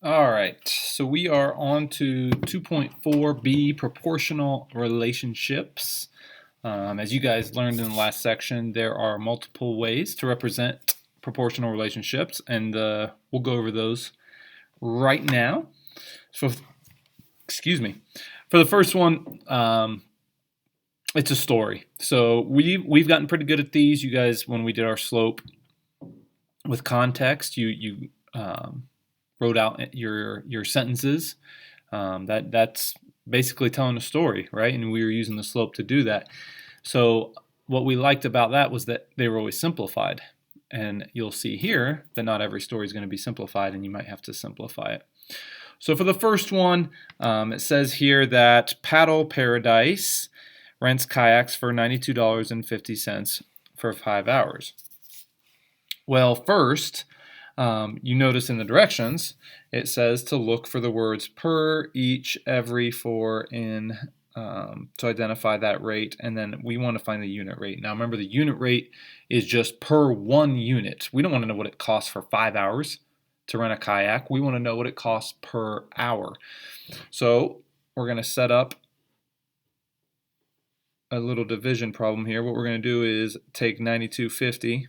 All right, so we are on to 2.4b, proportional relationships. As you guys learned in the last section, there are multiple ways to represent proportional relationships, and we'll go over those right now. So, excuse me. For the first one, it's a story. So we've gotten pretty good at these. You guys, when we did our slope with context, you wrote out your sentences. That's basically telling a story, right? And we were using the slope to do that. So what we liked about that was that they were always simplified. And you'll see here that not every story is going to be simplified, and you might have to simplify it. So for the first one, it says here that Paddle Paradise rents kayaks for $92.50 for 5 hours. Well, first, you notice in the directions, it says to look for the words per, each, every, for, in, to identify that rate, and then we want to find the unit rate. Now remember, the unit rate is just per one unit. We don't want to know what it costs for 5 hours to rent a kayak. We want to know what it costs per hour. So we're going to set up a little division problem here. What we're going to do is take 92.50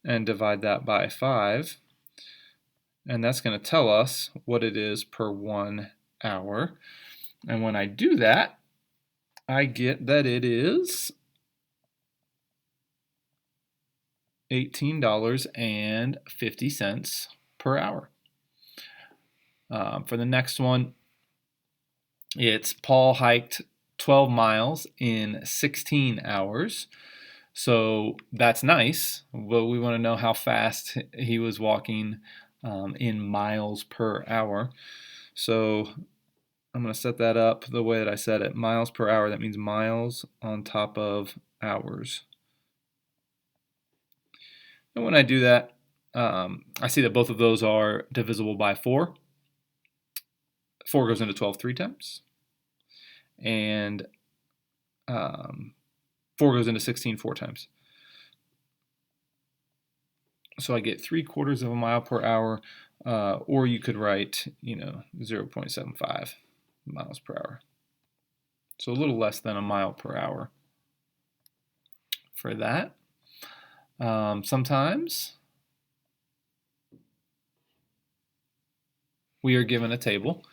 and divide that by 5, and that's going to tell us what it is per 1 hour. And when I do that, I get that it is $18.50 per hour. For the next one, it's Paul hiked 12 miles in 16 hours. So that's nice, but we want to know how fast he was walking in miles per hour. So I'm going to set that up the way that I said it. Miles per hour, that means miles on top of hours. And when I do that, I see that both of those are divisible by 4. 4 goes into 12 3 times. And 4 goes into 16 4 times. So I get 3/4 of a mile per hour, or you could write, 0.75 miles per hour. So a little less than a mile per hour for that. Sometimes we are given a table.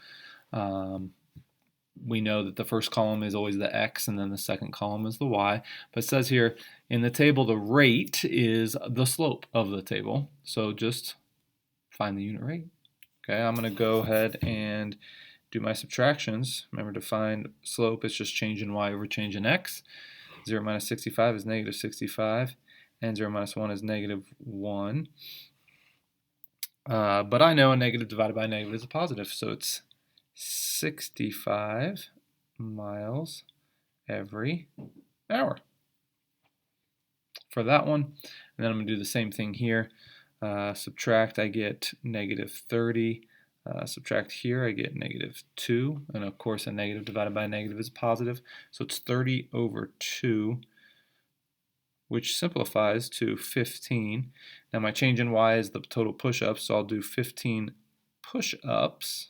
We know that the first column is always the x, and then the second column is the y. But it says here in the table the rate is the slope of the table. So just find the unit rate. Okay, I'm going to go ahead and do my subtractions. Remember, to find slope, it's just changing y over changing x. 0 minus 65 is negative 65, and 0 minus 1 is negative 1. But I know a negative divided by a negative is a positive, so it's 65 miles every hour for that one. And then I'm going to do the same thing here. Subtract, I get negative 30. Subtract here, I get negative 2. And of course, a negative divided by a negative is positive. So it's 30 over 2, which simplifies to 15. Now my change in y is the total push-ups, so I'll do 15 push-ups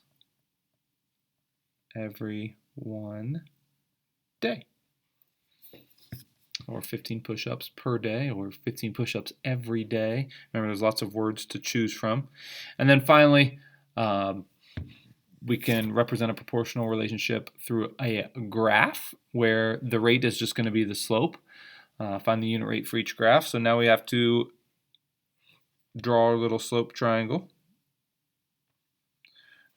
every 1 day, or 15 push-ups per day, or 15 push-ups every day. Remember, there's lots of words to choose from. And then finally, we can represent a proportional relationship through a graph where the rate is just going to be the slope. Find the unit rate for each graph. So now we have to draw our little slope triangle.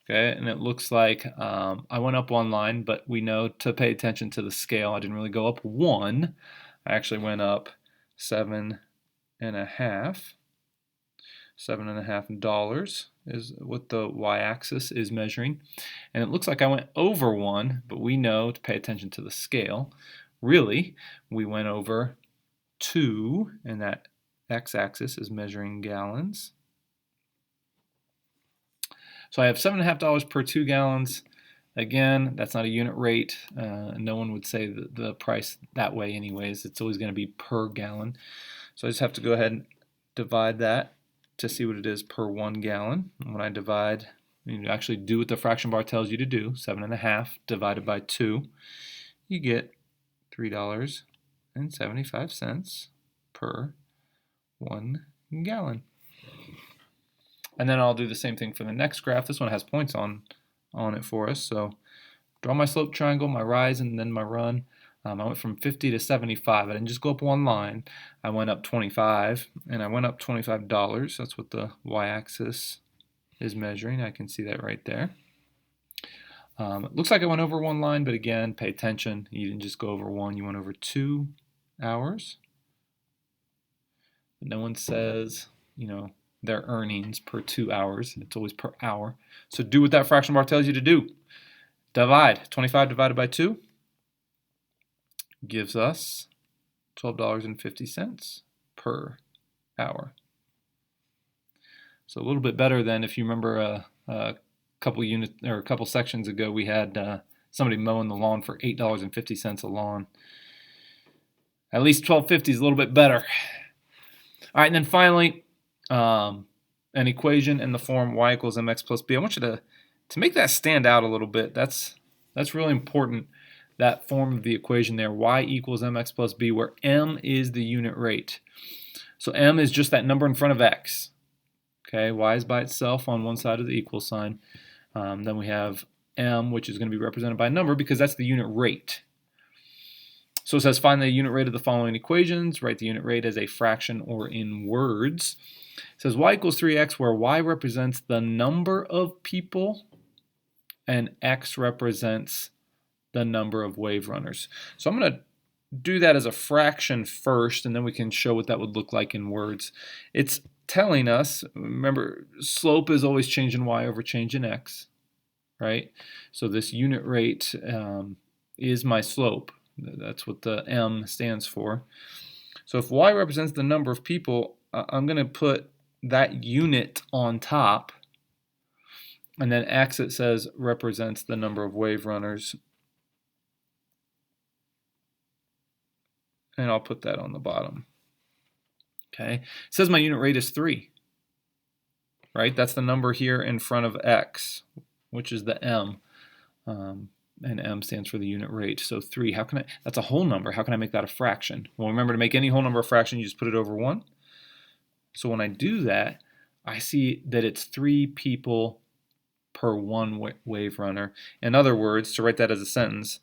Okay, and it looks like I went up 1 line, but we know to pay attention to the scale. I didn't really go up 1. I actually went up 7.5. $7.50 is what the y-axis is measuring. And it looks like I went over 1, but we know to pay attention to the scale. Really, we went over 2, and that x-axis is measuring gallons. So I have $7.50 per 2 gallons. Again, that's not a unit rate. No one would say the price that way anyways. It's always going to be per gallon. So I just have to go ahead and divide that to see what it is per 1 gallon. And when I divide, you actually do what the fraction bar tells you to do, 7.5 divided by 2, you get $3.75 per 1 gallon. And then I'll do the same thing for the next graph. This one has points on it for us. So draw my slope triangle, my rise, and then my run. I went from 50 to 75. I didn't just go up one line. I went up 25, and I went up $25. That's what the y-axis is measuring. I can see that right there. It looks like I went over one line, but again, pay attention. You didn't just go over one. You went over 2 hours. No one says, their earnings per 2 hours. It's always per hour. So do what that fraction bar tells you to do. Divide. 25 divided by 2 gives us $12.50 per hour. So a little bit better than if you remember a couple sections ago we had somebody mowing the lawn for $8.50 a lawn. At least $12.50 is a little bit better. All right, and then finally, an equation in the form y equals mx plus b. I want you to make that stand out a little bit. That's really important. That form of the equation there, y equals mx plus b, where m is the unit rate. So m is just that number in front of x. Okay, y is by itself on one side of the equal sign. Then we have m, which is going to be represented by a number because that's the unit rate. So it says find the unit rate of the following equations. Write the unit rate as a fraction or in words. It says y equals 3x, where y represents the number of people and x represents the number of wave runners. So I'm going to do that as a fraction first, and then we can show what that would look like in words. It's telling us, remember, slope is always change in y over change in x, right? So this unit rate is my slope. That's what the m stands for. So if y represents the number of people, I'm going to put that unit on top, and then x, it says, represents the number of wave runners. And I'll put that on the bottom. Okay, it says my unit rate is 3, right? That's the number here in front of x, which is the m, and m stands for the unit rate. So 3, that's a whole number. How can I make that a fraction? Well, remember, to make any whole number a fraction, you just put it over 1. So when I do that, I see that it's 3 people per 1 wave runner. In other words, to write that as a sentence,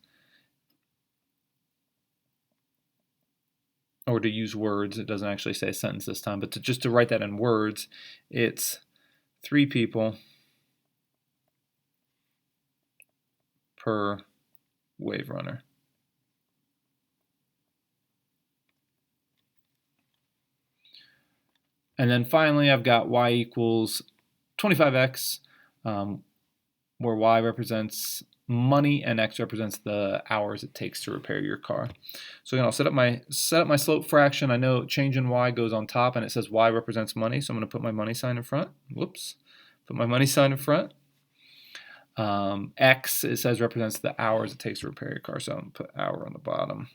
or to use words, it doesn't actually say a sentence this time, but just to write that in words, it's 3 people per wave runner. And then finally, I've got y equals 25x, where y represents money and x represents the hours it takes to repair your car. So again, I'll set up my slope fraction. I know change in y goes on top, and it says y represents money, so I'm going to put my money sign in front. Whoops. Put my money sign in front. X, it says, represents the hours it takes to repair your car, so I'm going to put hour on the bottom.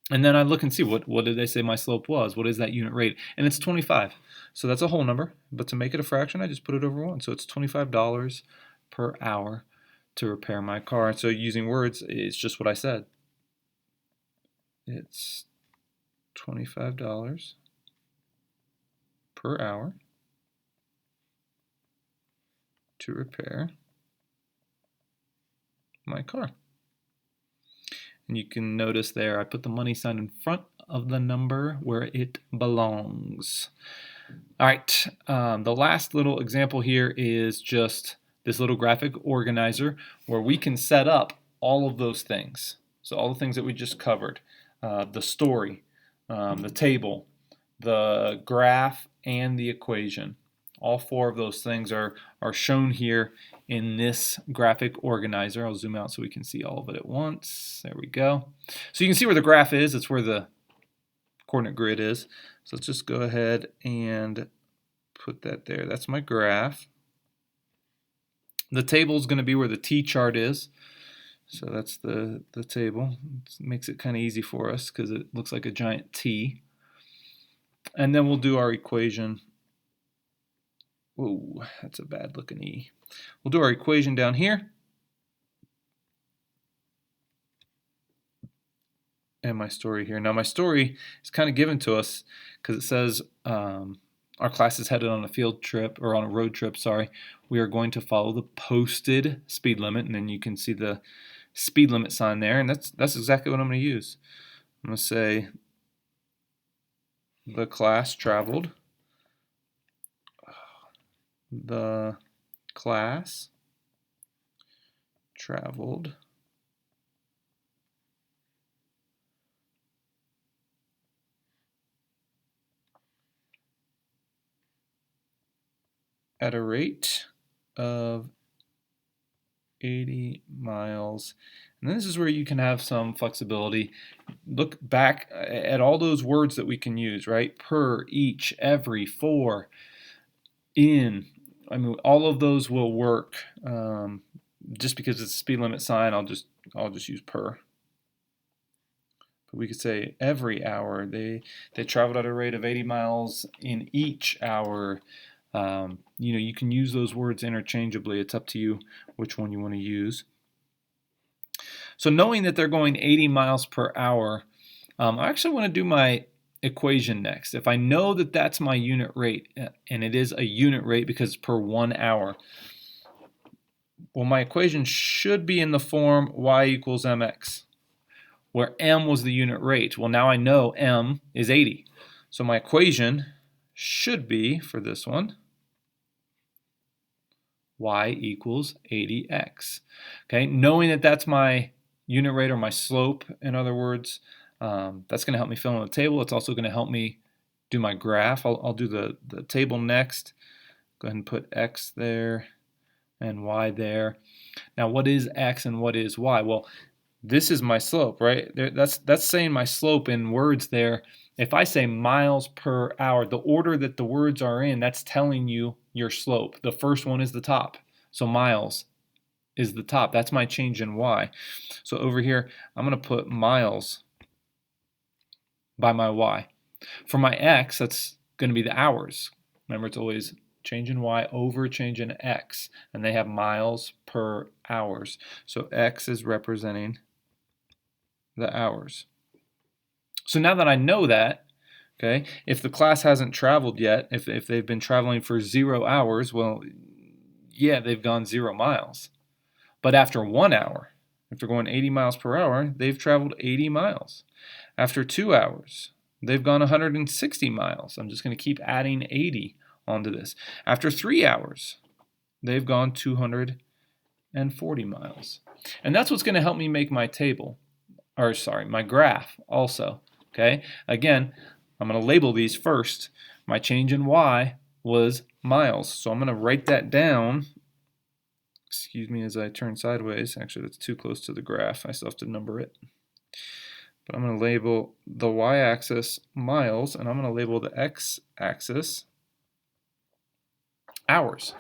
And then I look and see what did they say my slope was? What is that unit rate? And it's 25. So that's a whole number, but to make it a fraction, I just put it over 1. So it's $25 per hour to repair my car. And so using words, it's just what I said. It's $25 per hour to repair my car. And you can notice there I put the money sign in front of the number where it belongs. All right, the last little example here is just this little graphic organizer where we can set up all of those things. So all the things that we just covered, the story, the table, the graph, and the equation. All 4 of those things are shown here in this graphic organizer. I'll zoom out so we can see all of it at once. There we go. So you can see where the graph is. It's where the coordinate grid is. So let's just go ahead and put that there. That's my graph. The table is going to be where the T-chart is. So that's the table. It makes it kind of easy for us because it looks like a giant T. And then we'll do our equation Whoa, that's a bad looking E. We'll do our equation down here. And my story here. Now my story is kind of given to us because it says our class is headed on a field trip, or on a road trip, sorry. We are going to follow the posted speed limit, and then you can see the speed limit sign there, and that's exactly what I'm going to use. I'm going to say the class traveled. The class traveled at a rate of 80 miles. And then this is where you can have some flexibility. Look back at all those words that we can use, right? Per, each, every, for, in. I mean, all of those will work. Just because it's a speed limit sign, I'll just use per. But we could say every hour. They traveled at a rate of 80 miles in each hour. You can use those words interchangeably. It's up to you which one you want to use. So knowing that they're going 80 miles per hour, I actually want to do my equation next. If I know that that's my unit rate, and it is a unit rate because it's per 1 hour, well, my equation should be in the form y equals mx, where m was the unit rate. Well, now I know m is 80. So my equation should be, for this one, y equals 80x. Okay, knowing that that's my unit rate, or my slope, in other words, that's going to help me fill in the table. It's also going to help me do my graph. I'll do the table next. Go ahead and put x there and y there. Now, what is x and what is y? Well, this is my slope, right? That's saying my slope in words there. If I say miles per hour, the order that the words are in, that's telling you your slope. The first one is the top. So miles is the top. That's my change in y. So over here, I'm going to put miles by my y. For my x, that's going to be the hours. Remember, it's always change in y over change in x, and they have miles per hours. So x is representing the hours. So now that I know that, okay, if the class hasn't traveled yet, if they've been traveling for 0 hours, well, yeah, they've gone 0 miles. But after 1 hour, if they're going 80 miles per hour, they've traveled 80 miles. After 2 hours, they've gone 160 miles. I'm just going to keep adding 80 onto this. After 3 hours, they've gone 240 miles. And that's what's going to help me make my table, or sorry, my graph also. Okay, again, I'm going to label these first. My change in y was miles, so I'm going to write that down. Excuse me as I turn sideways. Actually, that's too close to the graph. I still have to number it. But I'm going to label the y-axis miles, and I'm going to label the x-axis hours,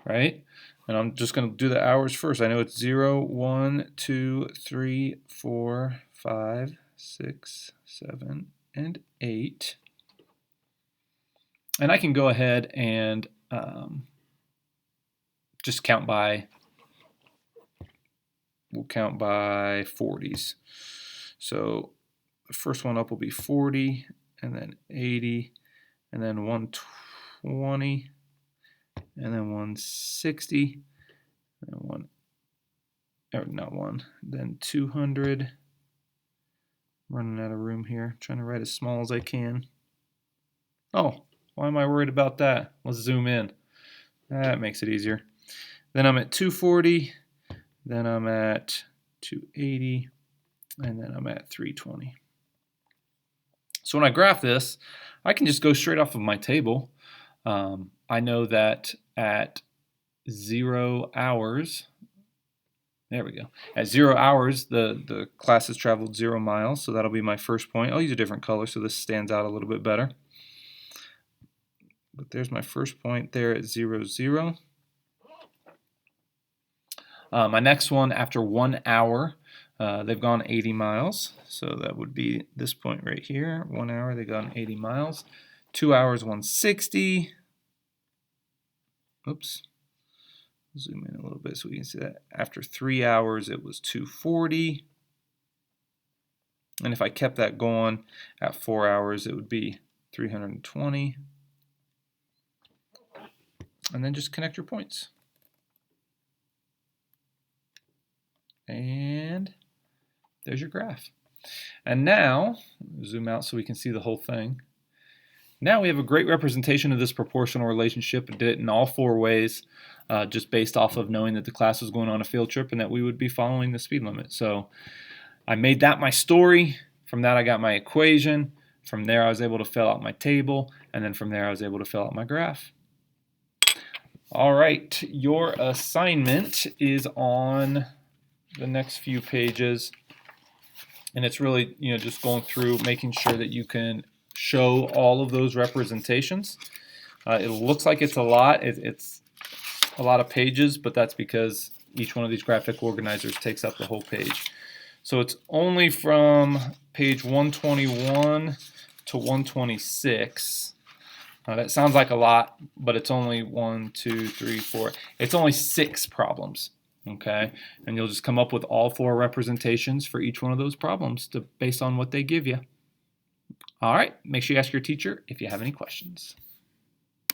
right? And I'm just going to do the hours first. I know it's 0, 1, 2, 3, 4, 5, 6, 7, and 8. And I can go ahead and just count by, we'll count by 40s. So the first one up will be 40, and then 80, and then 120, and then 160, and then 200. I'm running out of room here. I'm trying to write as small as I can. Oh, why am I worried about that? Let's zoom in. That makes it easier. Then I'm at 240, then I'm at 280, and then I'm at 320. So when I graph this, I can just go straight off of my table. I know that at 0 hours, there we go. At 0 hours, the class has traveled 0 miles, so that'll be my first point. I'll use a different color so this stands out a little bit better. But there's my first point there at 0, 0. My next one, after 1 hour, they've gone 80 miles. So that would be this point right here. 1 hour, they've gone 80 miles. 2 hours, 160. oops, zoom in a little bit so we can see that. After 3 hours, it was 240. And if I kept that going at 4 hours, it would be 320. And then just connect your points. And there's your graph. And now, zoom out so we can see the whole thing. Now we have a great representation of this proportional relationship. It did it in all 4 ways, just based off of knowing that the class was going on a field trip and that we would be following the speed limit. So I made that my story. From that I got my equation. From there I was able to fill out my table. And then from there I was able to fill out my graph. All right, your assignment is on the next few pages. And it's really, just going through making sure that you can show all of those representations. It looks like it's a lot. It's a lot of pages, but that's because each one of these graphic organizers takes up the whole page. So it's only from page 121 to 126. That sounds like a lot, but it's only 1, 2, 3, 4. It's only 6 problems. Okay, and you'll just come up with all 4 representations for each one of those problems based on what they give you. All right, make sure you ask your teacher if you have any questions.